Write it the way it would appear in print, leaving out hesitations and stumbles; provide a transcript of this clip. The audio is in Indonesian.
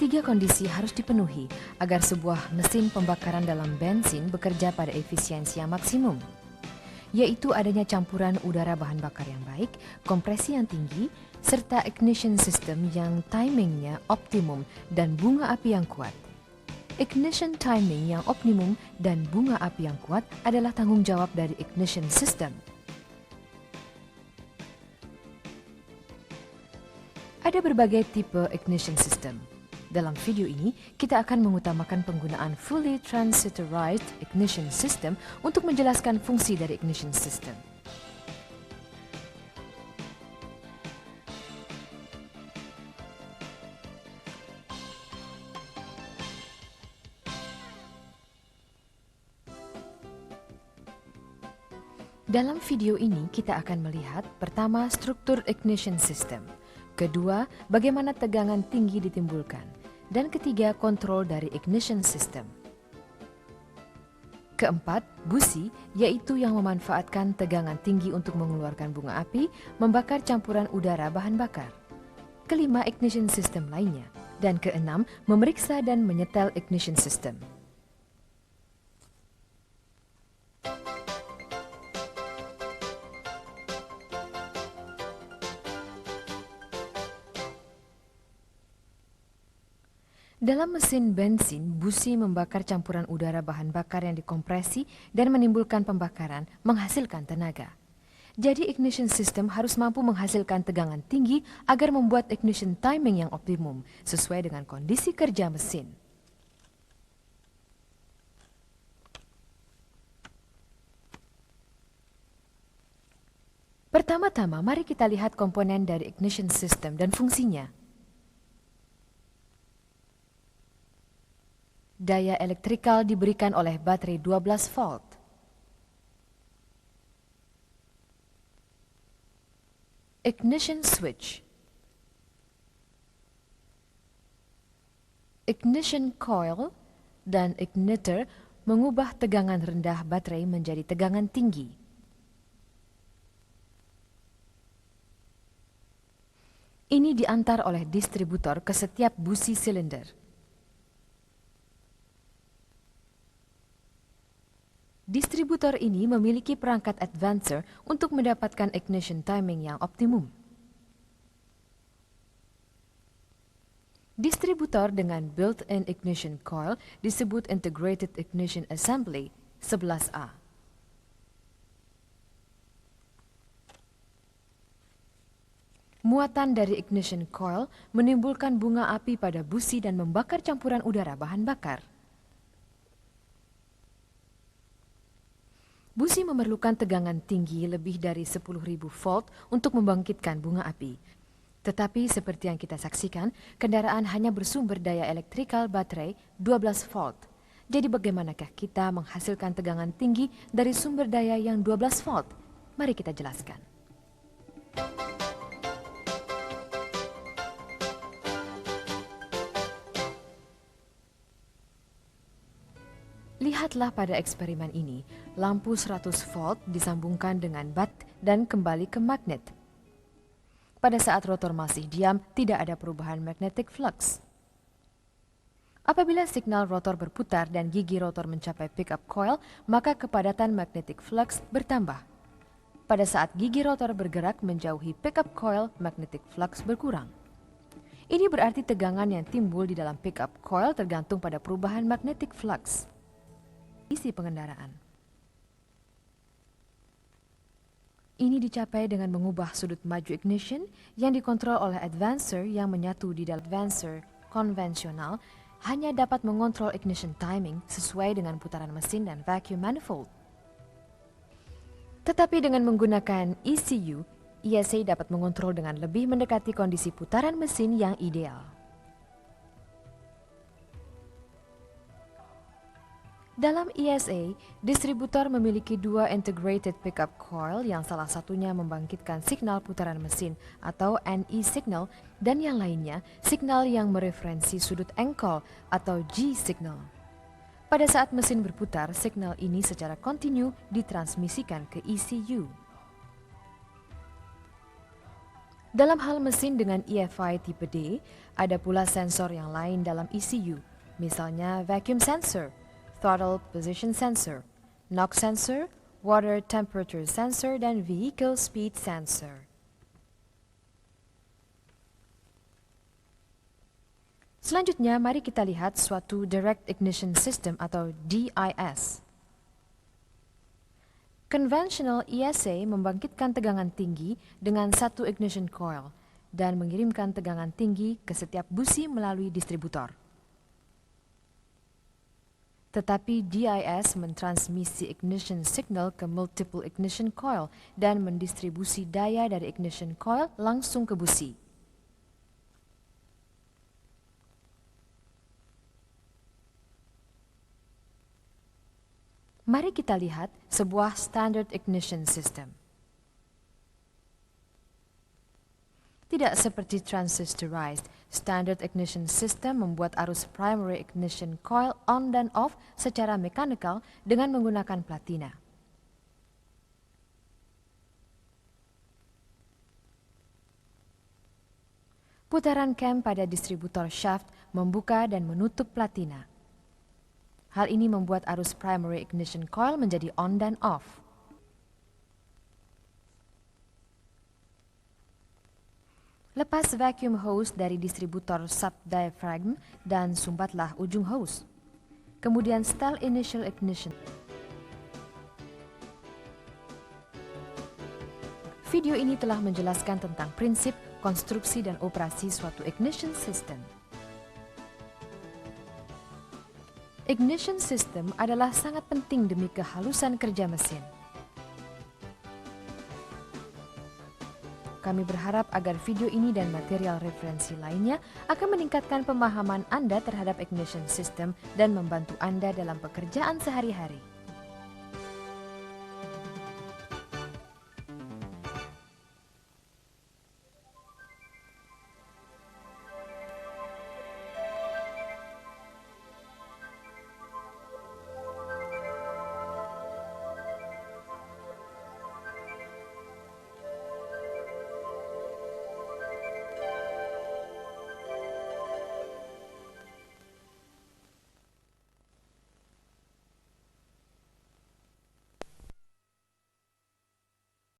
Tiga kondisi harus dipenuhi agar sebuah mesin pembakaran dalam bensin bekerja pada efisiensi yang maksimum, yaitu adanya campuran udara bahan bakar yang baik, kompresi yang tinggi, serta ignition system yang timingnya optimum dan bunga api yang kuat. Ignition timing yang optimum dan bunga api yang kuat adalah tanggung jawab dari ignition system. Ada berbagai tipe ignition system. Dalam video ini, kita akan mengutamakan penggunaan fully transistorized ignition system untuk menjelaskan fungsi dari ignition system. Dalam video ini, kita akan melihat pertama, struktur ignition system. Kedua, bagaimana tegangan tinggi ditimbulkan. Dan ketiga, kontrol dari ignition system. Keempat, busi, yaitu yang memanfaatkan tegangan tinggi untuk mengeluarkan bunga api, membakar campuran udara bahan bakar. Kelima, ignition system lainnya. Dan keenam, memeriksa dan menyetel ignition system. Dalam mesin bensin, busi membakar campuran udara bahan bakar yang dikompresi dan menimbulkan pembakaran, menghasilkan tenaga. Jadi ignition system harus mampu menghasilkan tegangan tinggi agar membuat ignition timing yang optimum, sesuai dengan kondisi kerja mesin. Pertama-tama, mari kita lihat komponen dari ignition system dan fungsinya. Daya elektrikal diberikan oleh baterai 12 volt. Ignition switch. Ignition coil dan igniter mengubah tegangan rendah baterai menjadi tegangan tinggi. Ini diantar oleh distributor ke setiap busi silinder. Distributor ini memiliki perangkat advancer untuk mendapatkan ignition timing yang optimum. Distributor dengan built-in ignition coil disebut Integrated Ignition Assembly 11A. Muatan dari ignition coil menimbulkan bunga api pada busi dan membakar campuran udara bahan bakar. Busi memerlukan tegangan tinggi lebih dari 10.000 volt untuk membangkitkan bunga api. Tetapi seperti yang kita saksikan, kendaraan hanya bersumber daya elektrikal baterai 12 volt. Jadi bagaimanakah kita menghasilkan tegangan tinggi dari sumber daya yang 12 volt? Mari kita jelaskan. Lihatlah pada eksperimen ini, lampu 100 volt disambungkan dengan bat dan kembali ke magnet. Pada saat rotor masih diam, tidak ada perubahan magnetic flux. Apabila signal rotor berputar dan gigi rotor mencapai pickup coil, maka kepadatan magnetic flux bertambah. Pada saat gigi rotor bergerak menjauhi pickup coil, magnetic flux berkurang. Ini berarti tegangan yang timbul di dalam pickup coil tergantung pada perubahan magnetic flux. Isi pengendaraan. Ini dicapai dengan mengubah sudut maju ignition yang dikontrol oleh advancer yang menyatu di dalam advancer konvensional hanya dapat mengontrol ignition timing sesuai dengan putaran mesin dan vacuum manifold. Tetapi dengan menggunakan ECU, ESA dapat mengontrol dengan lebih mendekati kondisi putaran mesin yang ideal. Dalam ESA, distributor memiliki dua integrated pickup coil yang salah satunya membangkitkan signal putaran mesin atau NE signal dan yang lainnya signal yang mereferensi sudut engkol atau G signal. Pada saat mesin berputar, signal ini secara kontinu ditransmisikan ke ECU. Dalam hal mesin dengan EFI tipe D, ada pula sensor yang lain dalam ECU, misalnya vacuum sensor, throttle position sensor, knock sensor, water temperature sensor, dan vehicle speed sensor. Selanjutnya, mari kita lihat suatu Direct Ignition System atau DIS. Conventional ESA membangkitkan tegangan tinggi dengan satu ignition coil dan mengirimkan tegangan tinggi ke setiap busi melalui distributor. Tetapi DIS mentransmisi ignition signal ke multiple ignition coil dan mendistribusi daya dari ignition coil langsung ke busi. Mari kita lihat sebuah standard ignition system. Tidak seperti transistorized, standard ignition system membuat arus primary ignition coil on dan off secara mekanikal dengan menggunakan platina. Putaran cam pada distributor shaft membuka dan menutup platina. Hal ini membuat arus primary ignition coil menjadi on dan off. Lepas vacuum hose dari distributor sub-diaphragm dan sumbatlah ujung hose. Kemudian setel initial ignition. Video ini telah menjelaskan tentang prinsip, konstruksi, dan operasi suatu ignition system. Ignition system adalah sangat penting demi kehalusan kerja mesin. Kami berharap agar video ini dan material referensi lainnya akan meningkatkan pemahaman Anda terhadap ignition system dan membantu Anda dalam pekerjaan sehari-hari.